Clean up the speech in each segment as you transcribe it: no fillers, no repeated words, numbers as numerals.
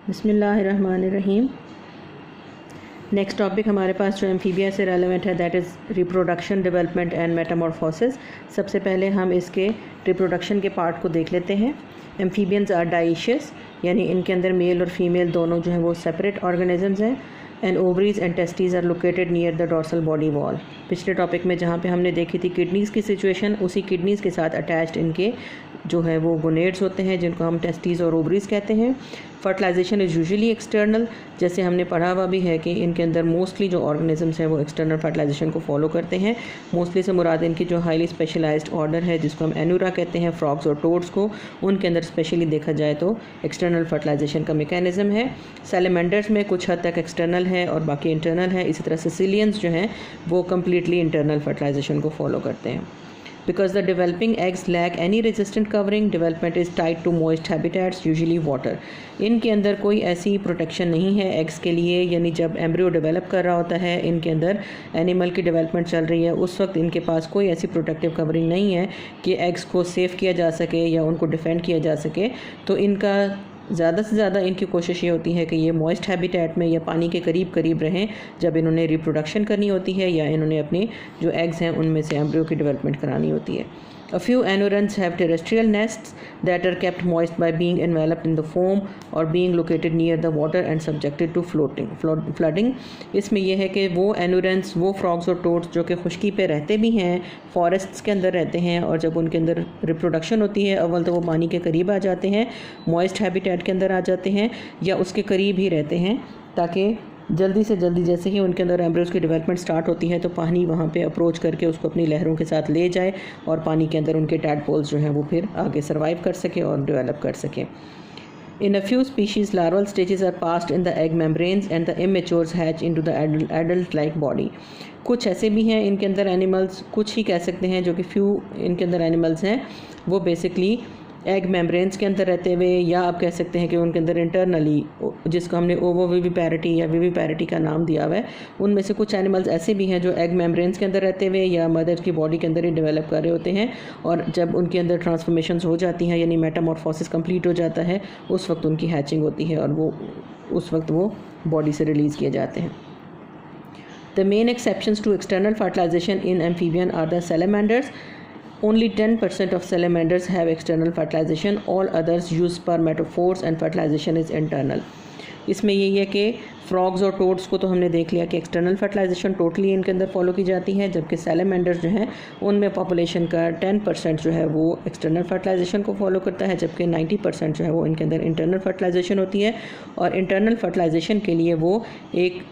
बिस्मिल्लाहिर्रहमानिर्रहीम। Next topic हमारे पास जो एम्फीबिया से रेलेवेंट है that is reproduction, development and Metamorphosis. सबसे पहले हम इसके रिप्रोडक्शन के पार्ट को देख लेते हैं। एम्फीबियंस आर डाइशियस, यानी इनके अंदर मेल और फीमेल दोनों जो हैं वो सेपरेट ऑर्गेनिजम्स हैं। And ovaries and testes are located near the dorsal body wall. पिछले टॉपिक में जहाँ पे हमने देखी थी किडनीज़ की सिचुएशन, उसी किडनीज़ के साथ अटैच्ड इनके जो है वो गोनेड्स होते हैं जिनको हम टेस्टीज़ और ओवरीज कहते हैं। फर्टिलाइजेशन इज़ यूजुअली एक्सटर्नल, जैसे हमने पढ़ा हुआ भी है कि इनके अंदर मोस्टली जो ऑर्गेनिजम्स हैं वो एक्सटर्नल फर्टिलाइजेशन को फॉलो करते हैं। मोस्टली से मुराद इनकी जो हाईली स्पेशलाइज्ड ऑर्डर है जिसको हम एनुरा कहते हैं, फ्रॉग्स और टोड्स को, उनके अंदर स्पेशली देखा जाए तो एक्सटर्नल फर्टिलाइजेशन का मेकेनिज़्म है। सैलेमेंडर्स में कुछ हद तक एक्सटर्नल है और बाकी इंटरनल है। इसी तरह सिसिलियंस जो हैं वो कम्प्लीटली इंटरनल फर्टिलाइजेशन को फॉलो करते हैं। Because the developing eggs lack any resistant covering, development is tied to moist habitats, usually water. इनके अंदर कोई ऐसी प्रोटेक्शन नहीं है एग्स के लिए, यानी जब एम्ब्रियो डेवलप कर रहा होता है, इनके अंदर एनिमल की डेवलपमेंट चल रही है, उस वक्त इनके पास कोई ऐसी प्रोटेक्टिव कवरिंग नहीं है कि एग्स को सेव किया जा सके या उनको डिफेंड किया जा सके। तो इनका ज़्यादा से ज़्यादा इनकी कोशिश ये होती है कि ये मॉइस्ट हैबिटेट में या पानी के करीब करीब रहें जब इन्होंने रिप्रोडक्शन करनी होती है या इन्होंने अपनी जो एग्स हैं उनमें से एम्ब्रियो की डेवलपमेंट करानी होती है। A few anurans have terrestrial nests that are kept moist by being enveloped in the foam or being located near the water and subjected to flooding. इसमें यह है कि वो एनुरेंस, वो फ्रॉग्स और टोड्स जो कि खुश्की पे रहते भी हैं, फॉरेस्ट्स के अंदर रहते हैं, और जब उनके अंदर रिप्रोडक्शन होती है अव्वल तो वो पानी के करीब आ जाते हैं, मॉइस्ट हैबिटेट के अंदर आ जाते हैं या उसके करीब ही रहते हैं, ताकि जल्दी से जल्दी जैसे ही उनके अंदर एम्ब्रियोज़ की डेवलपमेंट स्टार्ट होती है तो पानी वहाँ पे अप्रोच करके उसको अपनी लहरों के साथ ले जाए और पानी के अंदर उनके टैडपोल्स जो हैं वो फिर आगे सर्वाइव कर सके और डेवलप कर सकें। In a few species, larval stages are passed in the egg membranes and the immatures hatch into the adult-like body. कुछ ऐसे भी हैं इनके अंदर एनिमल्स, कुछ ही कह सकते हैं जो कि फ्यू इनके अंदर एनिमल्स हैं वो बेसिकली एग मेम्ब्रेन्स के अंदर रहते हुए, या आप कह सकते हैं कि उनके अंदर इंटरनली, जिसको हमने ओवोविविपैरिटी या विविपैरिटी का नाम दिया हुआ है, उनमें से कुछ एनिमल्स ऐसे भी हैं जो एग मेम्ब्रेन्स के अंदर रहते हुए या मदर की बॉडी के अंदर ही डेवलप कर रहे होते हैं, और जब उनके अंदर ट्रांसफॉर्मेशंस हो जाती हैं यानी मेटामॉर्फोसिस कंप्लीट हो जाता है, उस वक्त उनकी हैचिंग होती है और वो उस वक्त वो बॉडी से रिलीज़ किए जाते हैं। The main exceptions to external fertilization in amphibian are the salamanders. Only 10% of salamanders have external fertilization. All others use spermatophores and fertilization is internal. इसमें यही है कि फ्रॉग्स और टोड्स को तो हमने देख लिया कि एक्सटर्नल फर्टिलाइजेशन टोटली इनके अंदर फॉलो की जाती है, जबकि सैलेमेंडर्स जो हैं उनमें पॉपुलेशन का 10% जो है वो एक्सटर्नल फर्टिलाइजेशन को फॉलो करता है, जबकि 90% जो है वो इनके अंदर इंटरनल फर्टिलाइजेशन होती है। और इंटरनल फर्टिलाइजेशन के लिए वो एक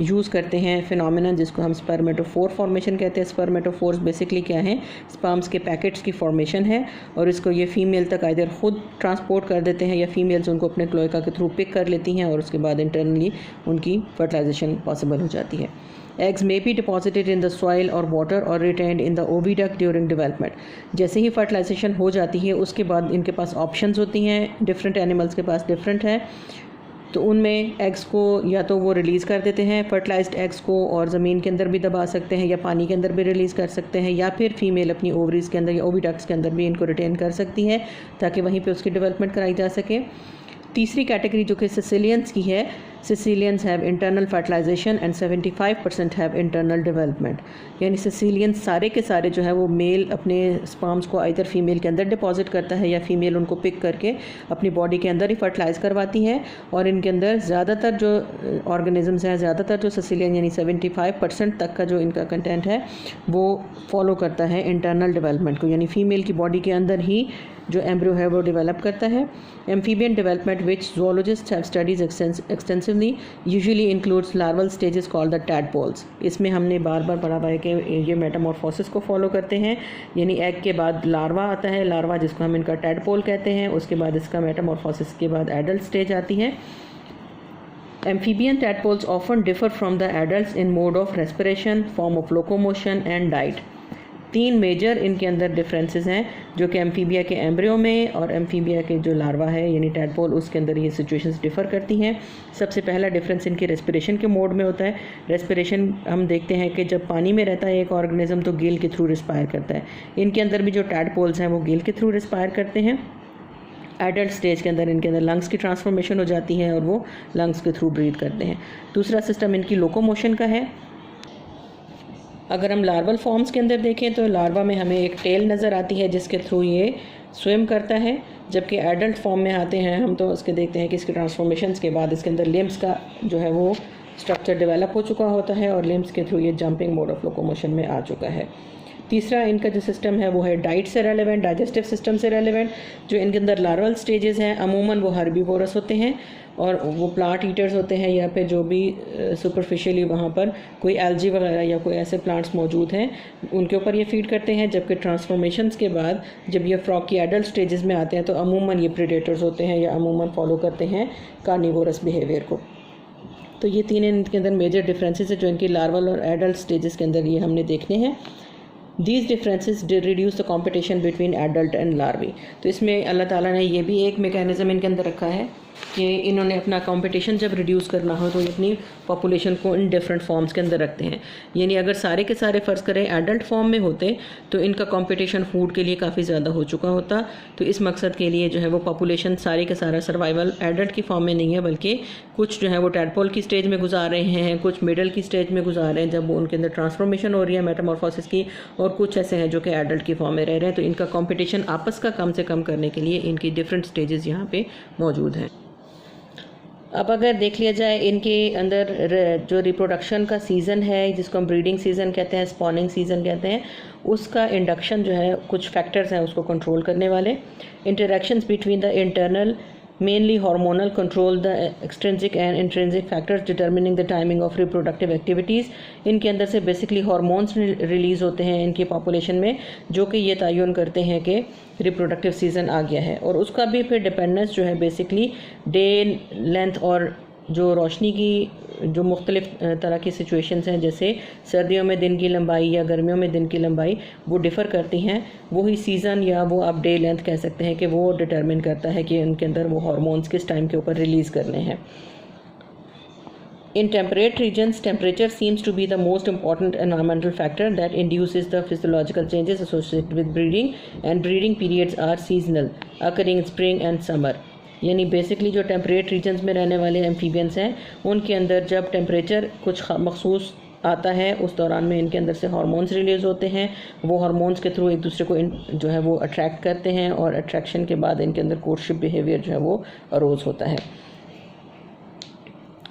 यूज़ करते हैं फिनोमेनन जिसको हम स्पर्मेटोफोर फॉर्मेशन कहते हैं। स्पर्मेटोफोर्स बेसिकली क्या हैं, स्पर्म्स के पैकेट्स की फॉर्मेशन है, और इसको ये फीमेल तक आइदर खुद ट्रांसपोर्ट कर देते हैं या फीमेल्स उनको अपने क्लोएका के थ्रू पिक कर लेती हैं और उसके बाद इंटरनली उनकी फर्टिलाइजेशन पॉसिबल हो जाती है। Eggs may be deposited in the soil or water or retained in the oviduct during development. जैसे ही फर्टिलाइजेशन हो जाती है उसके बाद इनके पास ऑप्शंस होती हैं, डिफरेंट एनिमल्स के पास डिफरेंट है, तो उनमें एग्स को या तो वो रिलीज़ कर देते हैं फर्टिलाइज्ड एग्स को और ज़मीन के अंदर भी दबा सकते हैं या पानी के अंदर भी रिलीज़ कर सकते हैं, या फिर फीमेल अपनी ओवरीज़ के अंदर या ओविडक्ट्स के अंदर भी इनको रिटेन कर सकती है ताकि वहीं पे उसकी डेवलपमेंट कराई जा सके। तीसरी कैटेगरी जो कि सिसिलियंस की है, caecilians have internal fertilisation and 75% have internal development, यानी सिसिलियंस सारे के सारे जो है वो मेल अपने स्पर्म्स को आइदर फीमेल के अंदर डिपॉजिट करता है या फीमेल उनको पिक करके अपनी बॉडी के अंदर ही फर्टिलाइज़ करवाती है, और इनके अंदर ज़्यादातर जो ऑर्गेनिजम्स हैं, ज़्यादातर जो सिसिलियन यानी 75% तक का जो इनका कंटेंट है वो फॉलो करता है इंटरनल डेवलपमेंट को, यानी फीमेल की बॉडी के अंदर ही जो एम्ब्रियो है वो डेवलप करता है। Amphibian development which zoologists have studied extensively usually includes larval stages called the tadpoles. इसमें हमने बार बार पढ़ा है कि ये मेटामॉर्फोसिस को फॉलो करते हैं, यानी एग के बाद लार्वा आता है, लार्वा जिसको हम इनका टैडपोल कहते हैं, उसके बाद इसका मेटामॉर्फोसिस के बाद एडल्ट स्टेज आती है। Amphibian tadpoles often differ from the adults in mode of respiration, form of locomotion and diet. 3 major इनके अंदर डिफरेंसेस हैं जो कि एम्फीबिया के एम्ब्रियो में और एम्फीबिया के जो लार्वा है यानी टैडपोल उसके अंदर ये सिचुएशंस डिफ़र करती हैं। सबसे पहला डिफरेंस इनके रेस्पिरेशन के मोड में होता है। रेस्पिरेशन हम देखते हैं कि जब पानी में रहता है एक ऑर्गेनिज्म तो गिल के थ्रू रिस्पायर करता है। इनके अंदर भी जो टैडपोल्स हैं वो गिल के थ्रू रिस्पायर करते हैं। एडल्ट स्टेज के अंदर इनके अंदर लंग्स की ट्रांसफॉर्मेशन हो जाती है और वो लंग्स के थ्रू ब्रीथ करते हैं। दूसरा सिस्टम इनकी लोकोमोशन का है। अगर हम लार्वल फॉर्म्स के अंदर देखें तो लार्वा में हमें एक टेल नज़र आती है जिसके थ्रू ये स्विम करता है, जबकि एडल्ट फॉर्म में आते हैं हम तो उसके देखते हैं कि इसके ट्रांसफॉर्मेशंस के बाद इसके अंदर लिम्स का जो है वो स्ट्रक्चर डेवलप हो चुका होता है और लिम्स के थ्रू ये जंपिंग मोड ऑफ लोकोमोशन में आ चुका है। तीसरा इनका जो सिस्टम है वो है डाइट से रेलेवेंट, डाइजेस्टिव सिस्टम से रेलेवेंट। जो इनके अंदर लार्वल स्टेजेस हैं अमूमन वो हर्बीवोरस होते हैं और वो प्लांट ईटर्स होते हैं या फिर जो भी सुपरफिशियली वहाँ पर कोई एल्जी वगैरह या कोई ऐसे प्लांट्स मौजूद हैं उनके ऊपर ये फीड करते हैं। जबकि ट्रांसफॉर्मेशंस के बाद जब ये फ्रॉग की एडल्ट स्टेजेस में आते हैं तो अमूमन ये प्रेडेटर्स होते हैं या अमूमन फॉलो करते हैं कार्निवोरस बिहेवियर को। तो ये तीन इनके अंदर मेजर डिफरेंसेस है जो इनकी लार्वल और एडल्ट स्टेजेस के अंदर ये हमने देखने हैं। These differences did reduce the competition between adult and larvae। तो इसमें अल्लाह ताला ने ये भी एक मेकैनिज़म इनके अंदर रखा है कि इन्होंने अपना कंपटीशन जब रिड्यूस करना हो तो ये अपनी पॉपुलेशन को इन डिफरेंट फॉर्म्स के अंदर रखते हैं। यानी अगर सारे के सारे फ़र्ज़ करें एडल्ट फॉर्म में होते तो इनका कंपटीशन फूड के लिए काफ़ी ज़्यादा हो चुका होता। तो इस मकसद के लिए जो है वो पॉपुलेशन सारे के सारा सर्वाइवल एडल्ट की फॉर्म में नहीं है, बल्कि कुछ जो है वो टैडपोल की स्टेज में गुजार रहे हैं, कुछ मिडल की स्टेज में गुजार रहे हैं जब वो उनके अंदर ट्रांसफॉर्मेशन हो रही है मेटामॉर्फोसिस की, और कुछ ऐसे हैं जो कि एडल्ट की फॉर्म में रह रहे हैं। तो इनका कंपटीशन आपस का कम से कम करने के लिए इनकी डिफरेंट स्टेजेस यहाँ पे मौजूद हैं। अब अगर देख लिया जाए इनके अंदर जो रिप्रोडक्शन का सीज़न है जिसको हम ब्रीडिंग सीज़न कहते हैं, स्पॉनिंग सीज़न कहते हैं, उसका इंडक्शन जो है कुछ फैक्टर्स हैं उसको कंट्रोल करने वाले। Interactions between the internal mainly hormonal control the extrinsic and intrinsic factors determining the timing of reproductive activities। इनके अंदर से बेसिकली हार्मोन्स रिलीज़ होते हैं इनकी पॉपुलेशन में जो कि ये तयन करते हैं कि रिप्रोडक्टिव सीज़न आ गया है, और उसका भी फिर डिपेंडेंस जो है बेसिकली डे लेंथ और जो रोशनी की जो मुख्तलिफ तरह की सिचुएशंस हैं, जैसे सर्दियों में दिन की लंबाई या गर्मियों में दिन की लंबाई वो डिफ़र करती हैं। वही सीज़न या वो आप डे लेंथ कह सकते हैं कि वो डिटरमिन करता है कि उनके अंदर वो हार्मोन्स किस टाइम के ऊपर रिलीज़ करने हैं। In temperate regions, temperature seems to be the most important environmental factor that induces the physiological changes associated with breeding, and breeding periods are seasonal, occurring in spring and summer। यानी basically जो temperate regions में रहने वाले amphibians हैं उनके अंदर जब temperature कुछ मखसूस आता है उस दौरान में इनके अंदर से हार्मोन्स रिलीज़ होते हैं। वो हार्मोन्स के थ्रू एक दूसरे को जो है वो अट्रैक्ट करते हैं और अट्रैक्शन के बाद इनके अंदर कोर्टशिप बिहेवियर जो है वो अरोज़ होता है।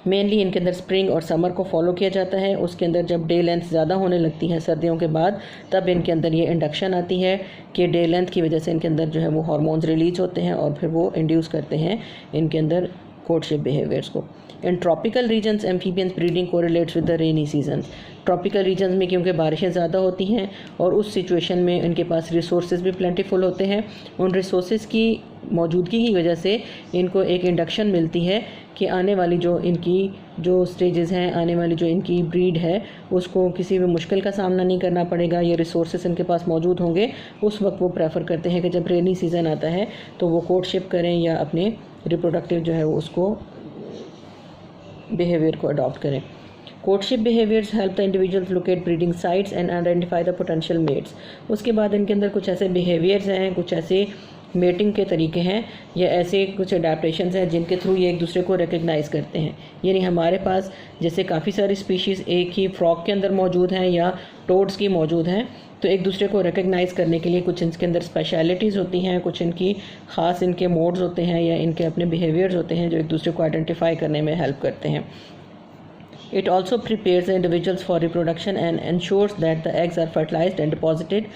मेनली इनके अंदर स्प्रिंग और समर को फॉलो किया जाता है। उसके अंदर जब डे लेंथ ज़्यादा होने लगती है सर्दियों के बाद, तब इनके अंदर ये इंडक्शन आती है कि डे लेंथ की वजह से इनके अंदर जो है वो हार्मोन्स रिलीज होते हैं और फिर वो इंड्यूस करते हैं इनके अंदर कोर्टशिप बिहेवियर्स को। In tropical regions amphibians breeding correlates with the rainy seasons. Tropical regions में क्योंकि बारिशें ज़्यादा होती हैं और उस सिचुएशन में इनके पास रिसोर्सेज भी प्लेंटीफुल होते हैं, उन रिसोर्सेज की मौजूदगी की वजह से इनको एक इंडक्शन मिलती है कि आने वाली जो इनकी जो स्टेजेस हैं, आने वाली जो इनकी ब्रीड है उसको किसी भी मुश्किल का सामना नहीं करना पड़ेगा। ये रिसोर्सेज इनके पास मौजूद होंगे। उस वक्त वो प्रेफर करते हैं कि जब रेनी सीज़न आता है तो वो कोर्टशिप करें या अपने रिप्रोडक्टिव जो है वो उसको बिहेवियर को अडॉप्ट करें। Courtship behaviours help the individuals locate breeding sites and identify the potential mates. उसके बाद इनके अंदर कुछ ऐसे बिहेवियर्स हैं, कुछ ऐसे मेटिंग के तरीके हैं या ऐसे कुछ अडेप्टेशंस हैं जिनके थ्रू ये एक दूसरे को रिकग्नाइज़ करते हैं। यानी हमारे पास जैसे काफ़ी सारी स्पीशीज़ एक ही फ्रॉग के अंदर मौजूद हैं या टोड्स की मौजूद हैं, तो एक दूसरे को रिकग्नाइज़ करने के लिए कुछ इनके अंदर स्पेशलिटीज़ होती हैं, कुछ इनकी ख़ास इनके मोड्स होते हैं या इनके अपने बिहेवियर्स होते हैं जो एक दूसरे को आइडेंटिफाई करने में हेल्प करते हैं। It also prepares the individuals for reproduction and ensures that the eggs are fertilized and deposited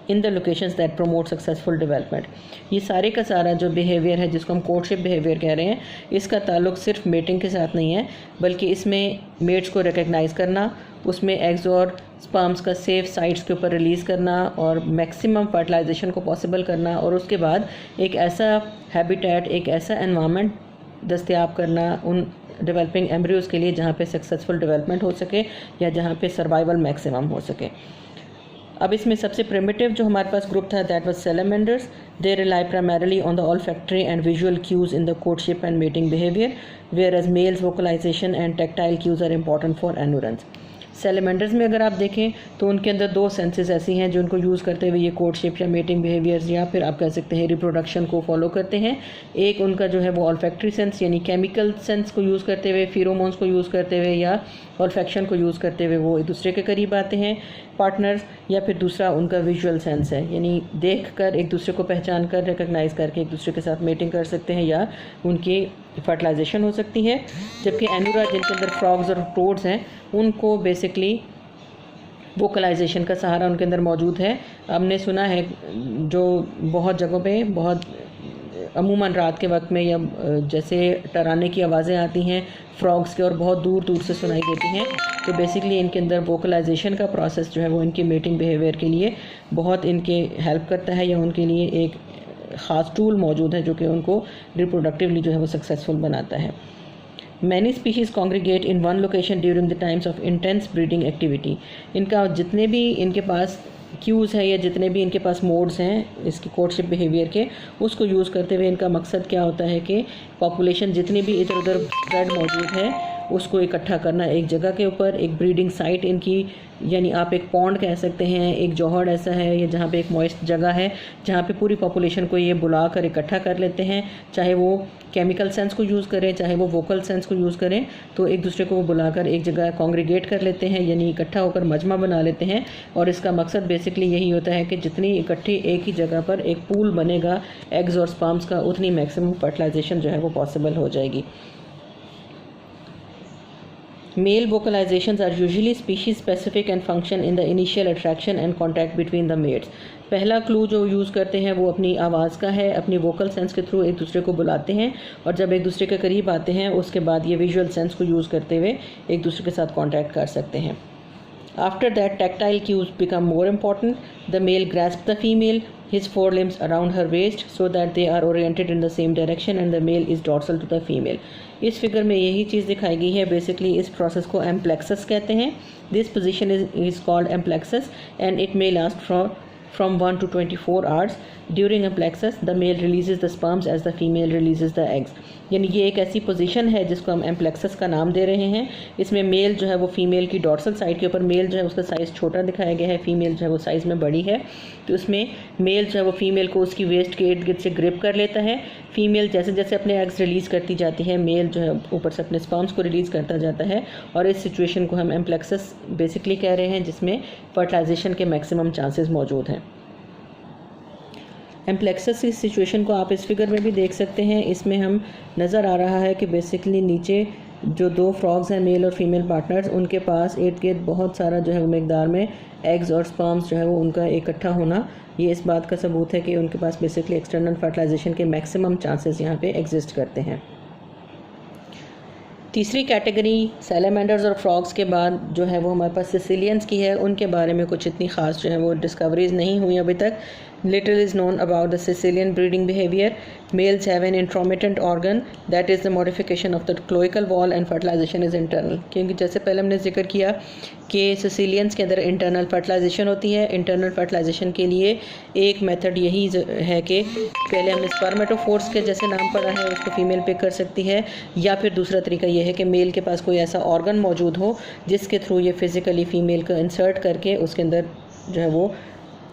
in the locations that promote successful development। ये सारे का सारा जो बिहेवियर है जिसको हम कोर्टशिप बिहेवियर कह रहे हैं, इसका ताल्लुक सिर्फ मेटिंग के साथ नहीं है, बल्कि इसमें मेट्स को रिकग्नाइज़ करना, उसमें एग्स और स्पर्म्स का सेफ साइट्स के ऊपर रिलीज़ करना और मैक्सिमम फर्टिलाइजेशन को पॉसिबल करना, और उसके बाद एक ऐसा हैबिटेट, एक ऐसा एनवायरनमेंट दस्तयाब करना उन डेवलपिंग एम्ब्रियोज़ के लिए जहाँ पे सक्सेसफुल डेवलपमेंट हो सके या जहाँ पे सर्वाइवल मैक्सिमम हो सके। अब इसमें सबसे प्रिमिटिव जो हमारे पास ग्रुप था that was salamanders. They rely primarily on the olfactory and visual cues in the courtship and mating behaviour, whereas males vocalization and tactile cues are important for endurance. Salamanders में अगर आप देखें तो उनके अंदर 2 senses ऐसी हैं जो उनको यूज़ करते हुए ये कोर्टशिप या मेटिंग बिहेवियर्स या फिर आप कह सकते हैं रिप्रोडक्शन को फॉलो करते हैं। एक उनका जो है वो ऑल्फैक्टरी सेंस यानी केमिकल सेंस को यूज़ करते हुए, फेरोमोन्स को यूज़ करते हुए या ऑल्फैक्शन को यूज़ करते हुए वो एक दूसरे के करीब आते हैं पार्टनर्स। या फिर दूसरा उनका विजुअल सेंस है, यानी देखकर एक दूसरे को पहचान कर रिकग्नाइज़ करके एक दूसरे के साथ मेटिंग कर सकते हैं या उनकी फर्टिलाइजेशन हो सकती है। जबकि एनुरा जिनके अंदर फ्रॉग्स और टोड्स हैं उनको बेसिकली वोकलाइजेशन का सहारा उनके अंदर मौजूद है। हमने सुना है जो बहुत जगहों पे बहुत अमूमन रात के वक्त में या जैसे टराने की आवाज़ें आती हैं फ्रॉग्स के और बहुत दूर दूर से सुनाई देती हैं, तो बेसिकली इनके अंदर वोकलाइजेशन का प्रोसेस जो है वो इनके मेटिंग बिहेवियर के लिए बहुत इनके हेल्प करता है या उनके लिए एक ख़ास टूल मौजूद है जो कि उनको रिप्रोडक्टिवली जो है वो सक्सेसफुल बनाता है। Many species congregate in one location during the times of intense breeding activity. इनका जितने भी इनके पास क्यूज़ है या जितने भी इनके पास मोड्स हैं इसकी कोर्टशिप बिहेवियर के, उसको यूज़ करते हुए इनका मकसद क्या होता है कि पॉपुलेशन जितनी भी इधर उधर स्प्रेड मौजूद है उसको इकट्ठा करना एक जगह के ऊपर। एक ब्रीडिंग साइट इनकी, यानी आप एक पॉन्ड कह सकते हैं, एक जौहर ऐसा है या जहाँ पे एक मॉइस्ट जगह है जहाँ पे पूरी पॉपुलेशन को ये बुला कर इकट्ठा कर लेते हैं। चाहे वो केमिकल सेंस को यूज़ करें चाहे वो वोकल सेंस को यूज़ करें, तो एक दूसरे को वो बुलाकर एक जगह कॉन्ग्रीगेट कर लेते हैं, यानी इकट्ठा होकर मजमा बना लेते हैं। और इसका मकसद बेसिकली यही होता है कि जितनी इकट्ठी एक ही जगह पर एक पूल बनेगा एग्स और स्पर्म्स का, उतनी मैक्सिमम फर्टिलाइजेशन जो है वो पॉसिबल हो जाएगी। Male vocalizations are usually species specific and function in the initial attraction and contact between the mates। पहला क्लू जो यूज़ करते हैं वो अपनी आवाज़ का है, अपनी वोकल सेंस के थ्रू एक दूसरे को बुलाते हैं और जब एक दूसरे के करीब आते हैं उसके बाद ये विजुअल सेंस को यूज़ करते हुए एक दूसरे के साथ कॉन्टैक्ट कर सकते हैं। After that, tactile cues become more important. The male grasps the female, his forelimbs around her waist so that they are oriented in the same direction and the male is dorsal to the female। इस figure में यही चीज़ दिखाई गई है। Basically इस process को amplexus कहते हैं। This position is called amplexus and it may last from 1 to 24 hours। During amplexus, the male releases the sperms as the female releases the eggs। यानी ये एक ऐसी पोजीशन है जिसको हम एम्प्लेक्सस का नाम दे रहे हैं। इसमें मेल जो है वो फीमेल की डॉर्सल साइड के ऊपर, मेल जो है उसका साइज़ छोटा दिखाया गया है, फीमेल जो है वो साइज़ में बड़ी है। तो उसमें मेल जो है वो फीमेल को उसकी वेस्ट के इर्द गिर्द से ग्रिप कर लेता है। फीमेल जैसे जैसे अपने एग्स रिलीज़ करती जाती है, मेल जो है ऊपर से अपने स्पर्म्स को रिलीज़ करता जाता है और इस सिचुएशन को हम एम्प्लेक्सस बेसिकली कह रहे हैं, जिसमें फर्टिलाइजेशन के मैक्सिमम चांसेस मौजूद हैं। एम्प्लेक्सस की सिचुएशन को आप इस फिगर में भी देख सकते हैं। इसमें हम नज़र आ रहा है कि बेसिकली नीचे जो 2 फ्रॉग्स हैं, मेल और फीमेल पार्टनर्स, उनके पास इर्द गिर्द बहुत सारा जो है वो मकदार में एग्स और स्पर्म्स जो है वो उनका इकट्ठा होना, ये इस बात का सबूत है कि उनके पास बेसिकली एक्सटर्नल फर्टिलाइजेशन के मैक्सिमम चांसेस यहाँ पे एग्जिस्ट करते हैं। तीसरी कैटेगरी सैलेमेंडर्स और फ्रॉग्स के बाद जो है वो हमारे पास सिसिलियंस की है। उनके बारे में कुछ इतनी ख़ास जो है वो डिस्कवरीज नहीं हुई अभी तक। Little is known about the Sicilian breeding behavior। Males have an intromittent organ that is the modification of the cloacal wall and fertilization is internal। क्योंकि जैसे पहले हमने जिक्र किया कि सिसिलियंस के अंदर इंटरनल फर्टिलाइजेशन होती है। इंटरनल फर्टिलाइजेशन के लिए एक मेथड यही है कि पहले हमने स्पर्मेटोफोर्स के जैसे नाम पढ़ा है उसको फीमेल पिक कर सकती है, या फिर दूसरा तरीका यह है कि मेल के पास कोई ऐसा ऑर्गन मौजूद हो जिसके थ्रू ये फिज़िकली फ़ीमेल को इंसर्ट करके उसके अंदर जो है वो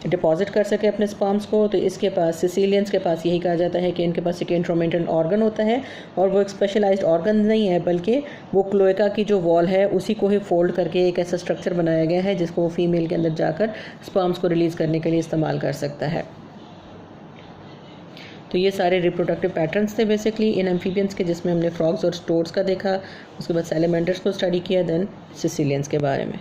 डिपॉजिट कर सके अपने स्पर्म्स को। तो इसके पास सिसिलियंस के पास यही कहा जाता है कि इनके पास एक इंट्रोमिटेंट ऑर्गन होता है और वो एक स्पेशलाइज्ड ऑर्गन नहीं है, बल्कि वो क्लोएका की जो वॉल है उसी को ही फोल्ड करके एक ऐसा स्ट्रक्चर बनाया गया है जिसको वो फीमेल के अंदर जाकर स्पर्म्स को रिलीज़ करने के लिए इस्तेमाल कर सकता है। तो ये सारे रिप्रोडक्टिव पैटर्न्स थे बेसिकली इन एम्फीबियंस के, जिसमें हमने फ्रॉग्स और टोड्स का देखा, उसके बाद सैलेमेंडर्स को स्टडी किया, देन सिसिलियंस के बारे में।